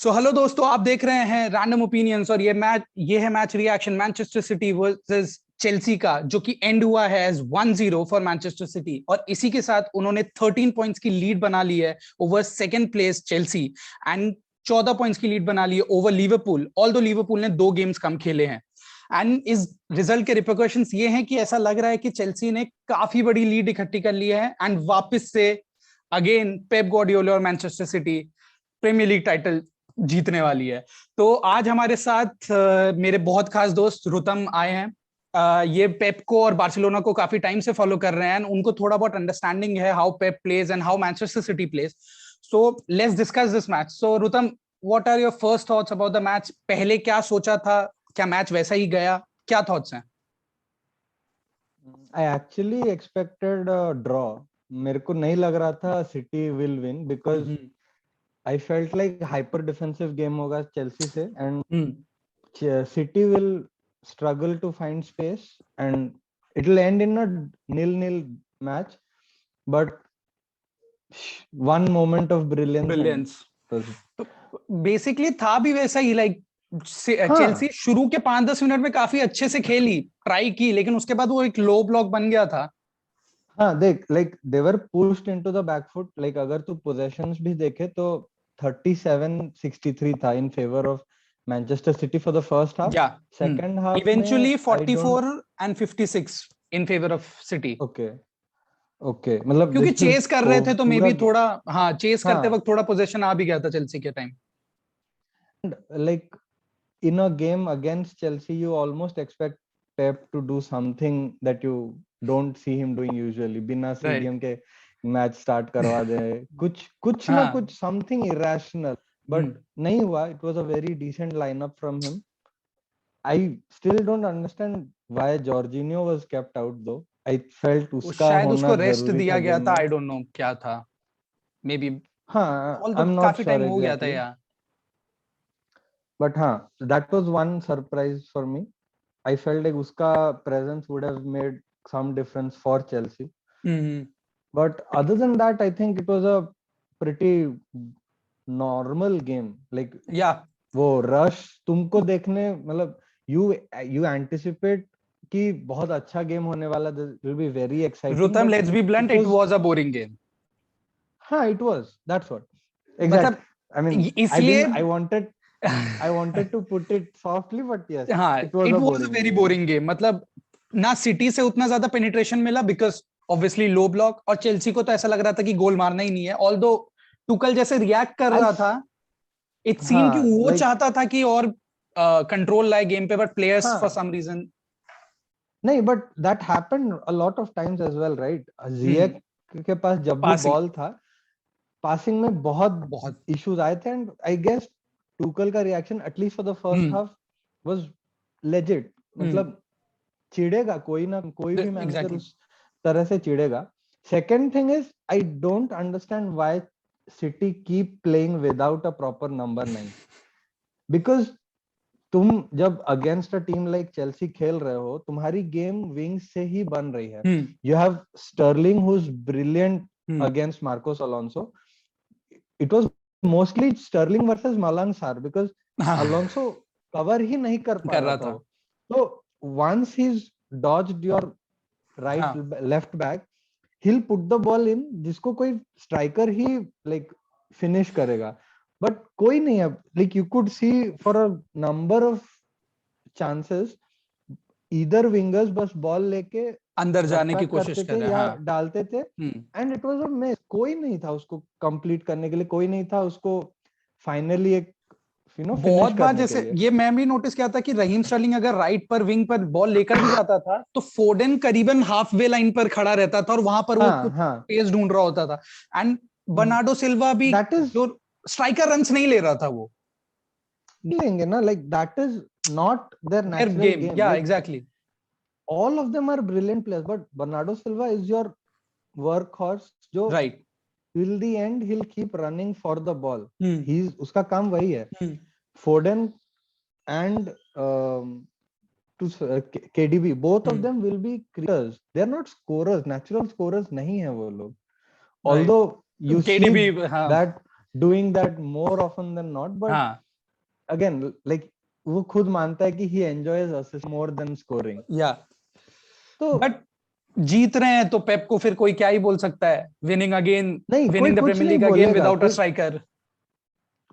So hello दोस्तों, आप देख रहे हैं रैंडम ओपिनियंस और ये है match reaction Manchester city versus Chelsea का, जो कि एंड हुआ है एज 1-0 फॉर मैनचेस्टर सिटी। और इसी के साथ उन्होंने 13 पॉइंट्स की लीड बना ली है over second place Chelsea and 14 points की लीड बना ली है ओवर लिवरपूल, ऑल्दो लिवरपूल ने 2 गेम्स कम खेले हैं। एंड इस रिजल्ट के रिपरकशंस ये हैं कि ऐसा लग रहा है कि चेल्सी ने काफी बड़ी लीड इकट्ठी कर ली है एंड वापस से अगेन पेप गार्डियोला और Manchester City Premier League title जीतने वाली है। तो आज हमारे साथ मेरे बहुत खास दोस्त रुतम आए हैं। ये पेप को और बार्सिलोना को काफी टाइम से फॉलो कर रहे हैं, उनको थोड़ा बहुत अंडरस्टैंडिंग है how Pep plays and how Manchester City plays. So let's discuss this match. So Rutam, what are your first thoughts about the match? पहले क्या सोचा था, क्या मैच वैसा ही गया, क्या थॉट्स हैं? I actually expected a draw. मेरे को नहीं लग रहा था city will win because I felt like hyper defensive game होगा चेल्सी से and city will struggle to find space and it will end in a nil-nil match, but one moment of brilliance brilliance was basically था भी वैसा ही। Like हाँ Chelsea शुरू के 5-10 minute में काफी अच्छे से खेली, ट्राई की, लेकिन उसके बाद वो एक लो ब्लॉक बन गया था। हाँ देख, like they were pushed into the back foot. like अगर तू possessions भी देखे तो 37-63 था in favor of Manchester City for the first half. या Second half इवेंचुअली में I don't 44 and 56 in favour of city, okay okay मतलब क्योंकि this is चेस कर रहे थे तो मे पूरा बी थोड़ा, हाँ, चेस करते हाँ वक्त थोड़ा पोजीशन आ भी गया था चेल्सी के time. like in a game against Chelsea you almost expect Pep to do something that you don't see him doing usually. बिना CDM के मैच स्टार्ट करवा दे, कुछ कुछ ना कुछ something irrational, but नहीं हुआ. It was a very decent lineup from him. I still don't understand why Jorginho was kept out though. I felt उसका शायद होना उसको रेस्ट जरूरी दिया था गया गेम था, में. आई डोंट नो क्या था, मे बी, हाँ, ऑल तो I'm not काफी sure टाइम हो गया था exactly. यार। But हाँ, that was one surprise for me. I felt like uska presence would have made some difference for Chelsea. But other than that, I think it was a pretty normal game. Like या वो rush तुमको देखने मतलब you anticipate कि बहुत अच्छा game होने वाला, this will be very exciting. रुतम, But let's be blunt, it it was was a boring game. हाँ, it was. That's what. मतलब Exactly. I mean, इसलिए I wanted to put it softly, but yes, हाँ, it was it a was a boring very game. Boring game. मतलब ना city से उतना ज्यादा penetration मिला बिकॉज ऑब्वियसली लो ब्लॉक, और चेल्सी को तो ऐसा लग रहा था कि गोल मारना ही नहीं है। ऑल्दो टुकल जैसे रिएक्ट कर रहा था, इट सीम कि हाँ वो like चाहता था कि और कंट्रोल लाए गेम पे, बट प्लेयर्स फॉर हाँ सम रीजन नहीं, but that happened a lot of times as well, right? Ziyech के पास जब भी पासिंग बॉल था, पासिंग में बहुत बहुत इश्यूज आए थे एंड आई गेस टूकल का reaction at least for the first half was legit. मतलब चिढ़ेगा कोई ना कोई भी मैनेजर एग्जैक्टली। उस तरह से चिढ़ेगा. Second thing is I don't understand why City keep playing without a proper number 9. Because तुम जब against a team like Chelsea खेल रहे हो, तुम्हारी गेम विंग्स से ही बन रही है. You have Sterling who is brilliant against Marcos Alonso. It was mostly Sterling versus Malang Sarr because Alonso cover ही नहीं कर पा रहा था. तो once he dodged your right left back, he'll put the ball in जिसको कोई striker ही like finish करेगा. बट कोई नहीं है. Like you could see for a number of chances इधर विंगर्स बस बॉल लेके अंदर जाने की रखा कोशिश करते कर थे रहे हैं। या हाँ, डालते थे and it was a miss. कोई नहीं था उसको कंप्लीट करने के लिए, कोई नहीं था उसको फाइनली एक बहुत फिनिश बार करने के जैसे लिए. ये मैं भी नोटिस किया था कि रहीम स्टर्लिंग अगर राइट पर विंग पर बॉल लेकर भी जाता था तो फोडेन करीबन हाफ वे लाइन पर खड़ा रहता था और वहां पर वो हाँ कुछ हाँ स्पेस ढूंढ रहा होता था। एंड बर्नार्डो सिल्वा भी दैट इज जो स्ट्राइकर रन्स नहीं ले रहा था वो लेंगे ना. Like that is not their their natural game. Game. या like exactly. all of them are brilliant players, but Bernardo Silva is your workhorse जो right. till the end he'll keep running for the ball. He's उसका काम वही है. Foden and to KDB, both of them will be creators. They are not scorers. Natural scorers नहीं है वो लोग. Although you see KDB, हाँ, that doing that more often than not, but हाँ again, like वो खुद मानता है कि he enjoys assist more than scoring. या तो बट जीत रहे हैं तो पेप को फिर कोई क्या ही बोल सकता है, विनिंग अगेन, नहीं, कोई विनिंग द कुछ प्रीमियर नहीं लीग अगेन बोलेगा, विदाउट अ स्ट्राइकर.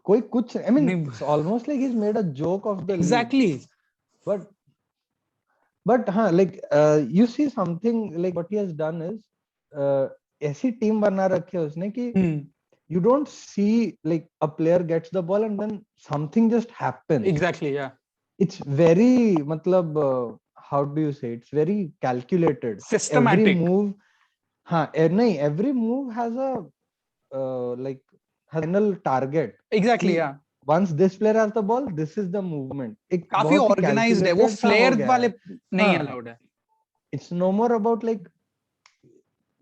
कोई कुछ, I mean, नहीं, it's almost like he's made a joke of the league. Exactly. But like you see something like what he has done is ऐसी team बना रखी है उसने कि you don't see like a player gets the ball and then something just happens. Exactly या It's very matlab how do you say, it's very calculated. Systematic. Every move, nahi, every move has a like final target. Exactly कि या once this player has the ball, this is the movement. एक काफी बहुत ही organised है वो, calculated सा हो flare गया वाले है. नहीं हाँ. अलाउड है. It's no more about like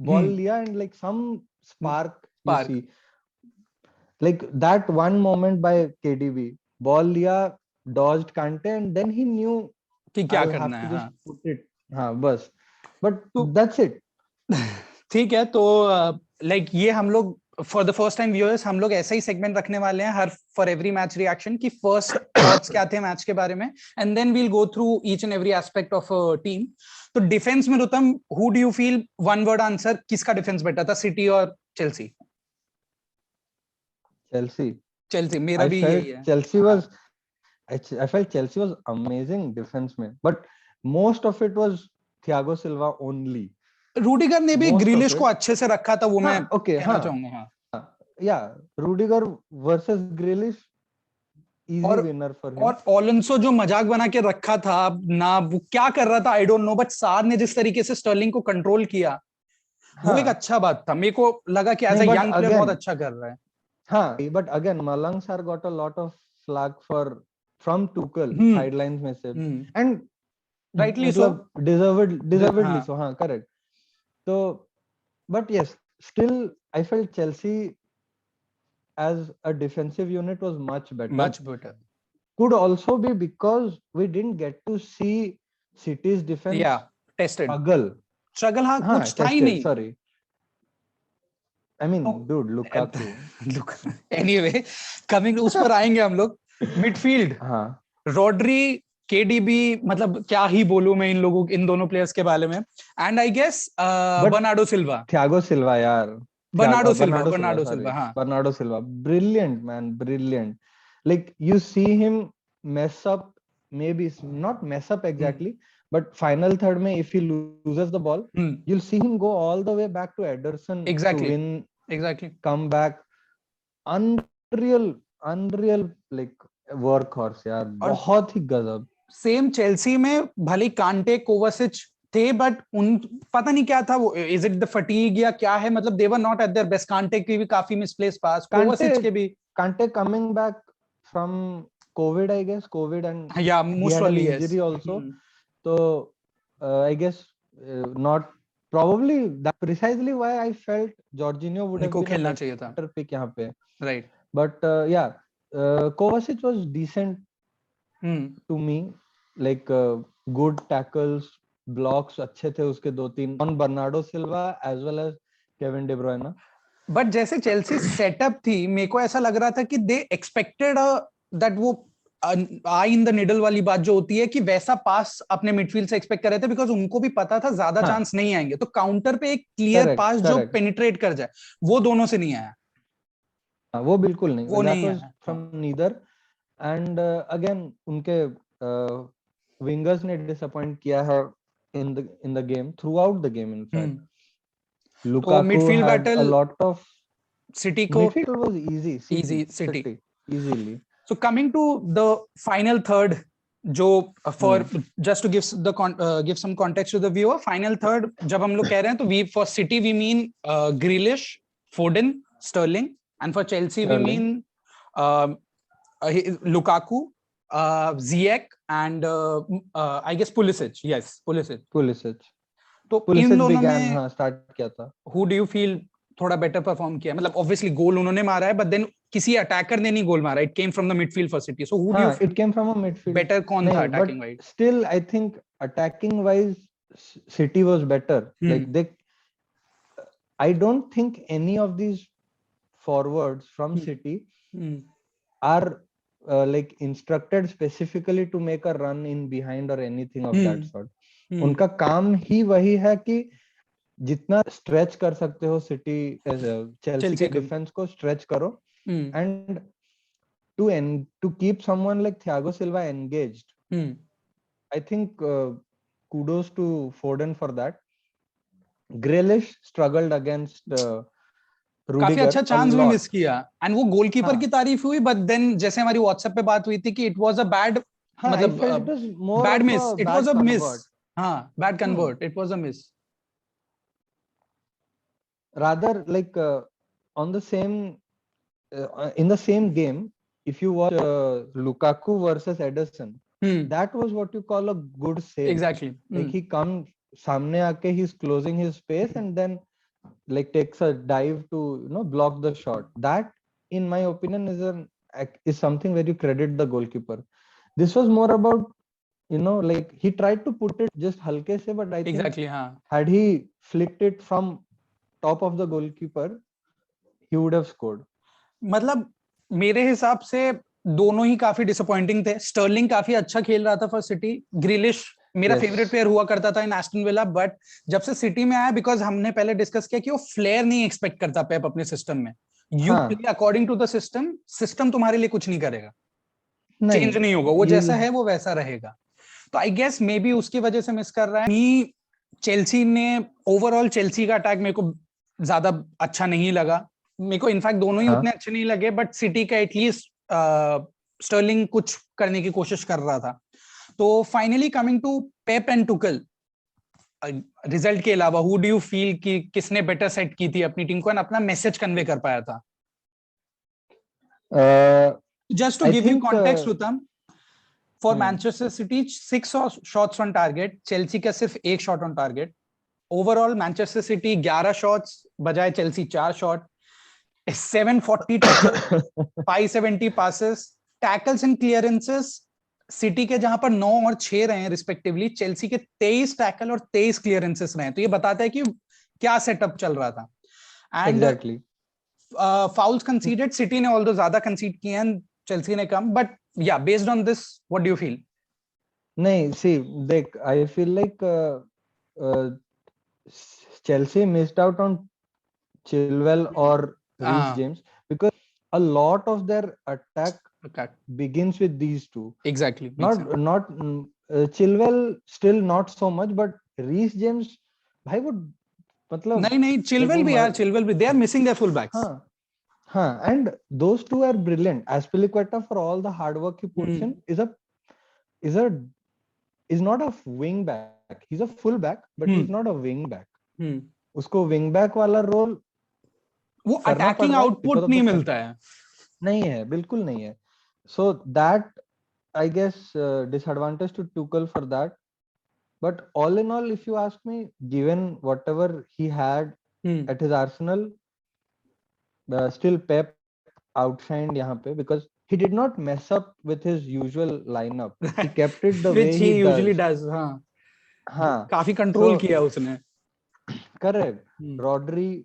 ball liya and like some spark you Spark. see. Like that one moment by KDB, ball liya, dodged Kante, and then he knew कि क्या I'll करना have है. to just हाँ put it. हाँ बस. But तो that's it. ठीक है. तो लाइक ये हम लोग for the first time viewers हम लोग ऐसा ही सेगमेंट रखने वाले हैं हर फॉर एवरी मैच रिएक्शन की फर्स्ट थॉट्स क्या थे मैच के बारे में, and then we'll go through each and every aspect of team. तो डिफेंस में Rutam, who do you feel, one word answer, किसका डिफेंस बेटर था, सिटी और चेल्सी? Chelsea. चेल्सी, मेरा I भी felt यही है. Chelsea was. I felt Chelsea was amazing defense में, but most of it was Thiago Silva only. Rudiger ने भी Most of ग्रिलिश it. को अच्छे से रखा था, वो मैं हाँ, okay, कहना हाँ. चाहूंगा. हाँ Yeah, Rudiger versus Grealish, easy और winner for him. और ओलेंसो जो मजाक बना के रखा था ना, वो क्या कर रहा था आई डोंट नो, बट सार ने जिस तरीके से स्टर्लिंग को कंट्रोल किया वो एक अच्छा बात था. मेरे को लगा कि एज अ नहीं, but यंग प्लेयर बहुत again, अच्छा कर रहा है. हाँ, but again, Malang sir got a lot of flack from Tuchel sidelines में से, and राइटली सो. मतलब deservedly हाँ. so, हाँ, correct. So, but yes, still I felt Chelsea as a defensive unit was much better. Much better. Could also be because we didn't get to see City's defense या tested struggle. हाँ कुछ था ही Tested, नहीं. sorry. I mean, dude, Lukaku. Anyway, coming उस पर आएंगे हम लोग. मिडफील्ड, हाँ. रॉड्री, केडीबी, मतलब क्या ही बोलूं मैं इन लोगों, इन दोनों प्लेयर्स के बारे में. And I guess Bernardo Silva. Thiago Silva, यार. Bernardo Silva, Sorry. हाँ. Bernardo Silva. Brilliant, man. Brilliant. Like, you see him mess up, maybe not mess up exactly, but final third mein, if he loses the ball, you'll see him go all the way back to Ederson Exactly. to win, Exactly. come back. Unreal, like, workhorse, यार. बहुत ही गजब. Same Chelsea में भले कांटे, कोवासिच थे, but उन पता नहीं क्या था वो, इज इट द फटीग या क्या है, मतलब they were not at their best. कांटे की भी काफी मिसप्लेस पास, कोवासिच के भी. Kante coming back from COVID, I guess, COVID, and yeah, he most had an probably injury yes. also. So I guess not probably that precisely why I felt Jorginho would have been a better pick यहाँ पे. Right. But yeah, Kovacic was decent to me. Like good tackles, blocks अच्छे थे उसके 2-3 on Bernardo Silva as well as Kevin De Bruyne. But जैसे Chelsea setup थी, मेरे को ऐसा लग रहा था कि दे एक्सपेक्टेड दैट वो आई इन द निडल वाली बात जो होती है कि वैसा पास अपने मिडफील्ड से एक्सपेक्ट कर रहे थे, बिकॉज उनको भी पता था ज्यादा चांस नहीं आएंगे, तो काउंटर पे एक क्लियर पास जो पेनिट्रेट कर जाए, वो दोनों से नहीं आया. वो बिल्कुल नहीं. वो नहीं आया फ्रॉम नीदर. एंड अगेन उनके विंगर्स ने डिसअपॉइंट किया है in the game, through out the game. In fact Lukaku midfield had battle, a lot of City को midfield was easy. City easily. So coming to the final third, जो for just to give some context to the viewer, final third जब हम लोग कह रहे हैं तो we for City we mean Grealish, Foden, Sterling, and for Chelsea we mean Lukaku, Ziyech and I guess Pulisic. Yes, Pulisic. तो इन दोनों में स्टार्ट किया था. Who do you feel थोड़ा बेटर परफॉर्म किया? मतलब ऑब्वियसली गोल उन्होंने मारा है, बट देन किसी अटैकर ने नहीं गोल मारा. It came from the midfield for City. So who do you it came from a midfield. Better कौन था attacking wise? Still I think attacking wise City was better. Like they, I don't think any of these forwards from City are like instructed specifically to make a run in behind or anything of that sort. उनका काम ही वही है कि जितना stretch कर सकते हो city Chelsea के डिफेंस को स्ट्रेच करो and to keep someone like Thiago Silva engaged. I think kudos to Foden for that. Grealish struggled against Rudiger. काफी अच्छा चांस भी मिस किया एंड वो गोलकीपर की तारीफ हुई बट देन जैसे हमारी व्हाट्सएप पे बात हुई थी कि इट वाज अ बैड मतलब bad miss, it was a miss. हाँ, bad convert, it was a miss. Rather like on the same in the same game, if you watch Lukaku versus Ederson, that was what you call a good save. Exactly. Like he comes सामने आके he's closing his space and then like takes a dive to block the shot. That in my opinion is something where you credit the goalkeeper. This was more about like he tried to put it just halke se, but I think had he flicked it from top of the goalkeeper he would have scored. मतलब मेरे हिसाब से दोनों ही काफी disappointing थे. Stirling काफी अच्छा खेल रहा था फॉर सिटी. ग्रिलिश मेरा फेवरेट प्लेयर हुआ करता था इन एस्टन विला, बट जब से सिटी में आया, बिकॉज हमने पहले डिस्कस किया कि वो फ्लेयर नहीं एक्सपेक्ट करता पेप अपने सिस्टम में. You play according to the system. System तुम्हारे लिए कुछ नहीं करेगा, चेंज नहीं होगा, वो जैसा है वो वैसा रहेगा. तो आई गेस मे बी उसकी वजह से मिस कर रहा है. चेल्सी ने ओवरऑल चेल्सी का अटैक मेरे को ज्यादा अच्छा नहीं लगा. मेरे को इनफैक्ट दोनों ही उतने अच्छे नहीं लगे, बट सिटी का एटलीस्ट स्टर्लिंग कुछ करने की कोशिश कर रहा था. तो finally coming to Pep and Tuchel, result के अलावा हु डू यू फील कि किसने बेटर सेट की थी अपनी टीम को एंड अपना मैसेज कन्वे कर पाया था? Just to give you context Uttam, for Manchester City 6 shots on target, Chelsea का सिर्फ 1 shot on target. Overall Manchester City 11 shots बजाय Chelsea 4 shot. 740 tackle, 570 passes. Tackles and clearances City के जहां पर 9 और 6 रहे हैं रिस्पेक्टिवली, चेल्सी के 23 टैकल और 23 क्लियरेंसेस रहे हैं. तो ये बताता है कि क्या सेटअप चल रहा था. एंड फाउल्स कंसीडेड, सिटी ने ऑल्दो ज्यादा कंसीड किए हैं, चेल्सी ने कम. बट या based on this what do you feel? नहीं, सी देख, I feel like Chelsea missed out on Chilwell or Reece James because a lot of their attack begins with these two. Exactly. Not Chilwell still not so much, but Reece James भाई वो मतलब नहीं Chilwell भी यार, Chilwell भी, they are missing their full backs. हाँ, and those two are brilliant. Azpilicueta, for all the hard work he puts in, is not a wing back. He's a full back, but he's not a wing back. उसको wing back वाला role वो attacking output नहीं मिलता है. नहीं है, बिल्कुल नहीं है. So that I guess disadvantage to Tuchel for that. But all in all, if you ask me, given whatever he had at his arsenal, still Pep outshined यहाँ पे because he did not mess up with his usual lineup. He kept it the way he usually does. हाँ, काफी control किया उसने. Correct. Rodri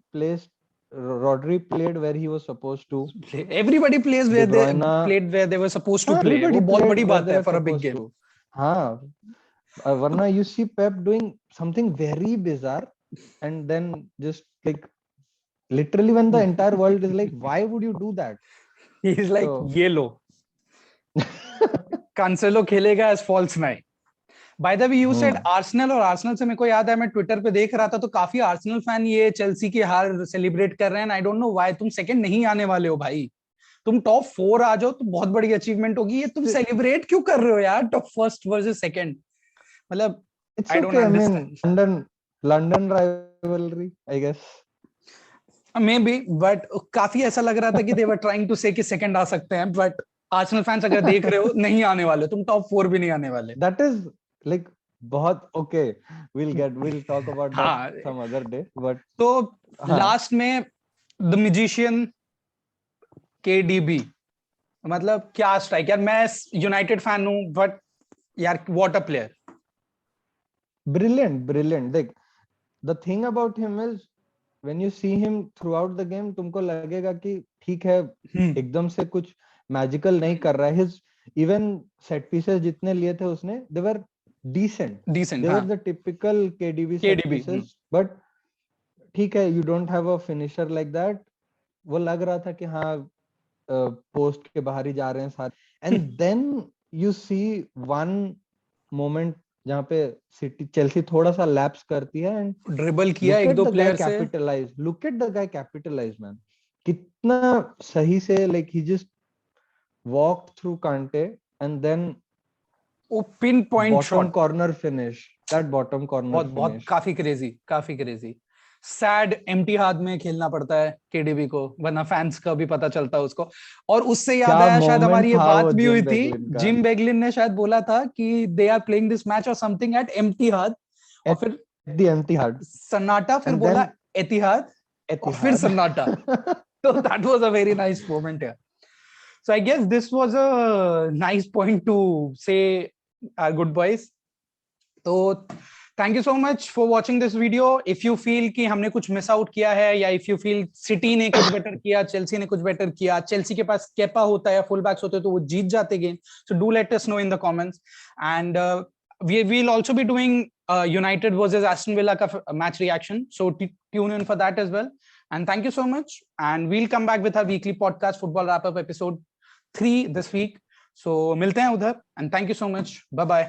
played where he was supposed to. Everybody plays where they played where they were supposed to play. वो बहुत बड़ी बात है for a big game. हाँ, वरना you see Pep doing something very bizarre and then just like literally when the entire world is like, why would you do that? He is like, ये लो. Cancelo खेलेगा as false nine. By the way, you said Arsenal, और Arsenal से मेरे को याद है, मैं Twitter पे देख रहा था तो काफी आर्सेनल फैन ये चेल्सी की हार सेलिब्रेट कर रहे हैं. I don't know why. तुम सेकंड नहीं आने वाले हो भाई, तुम टॉप 4 आ जाओ तो बहुत बड़ी अचीवमेंट होगी. ये तुम सेलिब्रेट क्यों कर रहे हो यार, टॉप फर्स्ट वर्सेस सेकंड? मतलब I don't understand. London rivalry I guess, may be, but काफी ऐसा लग रहा था कि दे वर ट्राइंग टू से कि सेकंड आ सकते हैं. बट आर्सेनल फैंस अगर देख रहे हो, नहीं आने वाले, तुम टॉप 4 भी नहीं आने वाले. दैट इज like बहुत okay, we'll talk about that some other day. But तो लास्ट में द मैजिशियन KDB, मतलब क्या स्ट्राइक यार. मैं यूनाइटेड फैन हूं बट यार what a player. Brilliant. Like the thing about him is when you see him throughout the game, तुमको लगेगा कि ठीक है, एकदम से कुछ मैजिकल नहीं कर रहा है. His even set pieces जितने लिए थे उसने, they were decent. They were the typical KDB set pieces, but ठीक है, you don't have a finisher like that. वो लग रहा था कि हाँ पोस्ट के बाहर ही जा रहे हैं सारे. And then you see one moment जहाँ पे सिटी चेल्सी थोड़ा सा लैप्स करती है and ड्रिबल किया एक दो प्लेयर से. Look at the guy capitalize, man. कितना सही से, like he just walked through Kante and then pin point bottom corner finish. That bottom corner finish. बहुत काफी क्रेजी. सैड एम्प्टी हाथ में खेलना पड़ता है केडीबी को, वरना फैंस का भी पता चलता है उसको. और उससे याद आया, शायद हमारी ये बात भी हुई थी, जिम बेगलिन ने शायद बोला था कि they are playing this match और समथिंग एट एम्प्टी हाथ, और फिर द एम्प्टी हार्ट सन्नाटा, फिर बोला एतिहाद और फिर सन्नाटा. तो that was a very nice moment here. So I guess this was a nice point to say our good boys. तो thank you so much for watching this video. If you feel कि हमने कुछ miss out किया है, या if you feel city ने कुछ better किया, चेल्सी ने कुछ बेटर किया, चेल्सी के पास केपा होता है या फुल बैक्स होते तो वो जीत जाते game. So do let us know in the comments. And we will also be doing United versus Aston Villa का match reaction. So tune in for that as well. And thank you so much. And we'll come back with our weekly podcast, Football Wrap Up episode 3 this week. So मिलते हैं उधर. And thank you so much. Bye bye.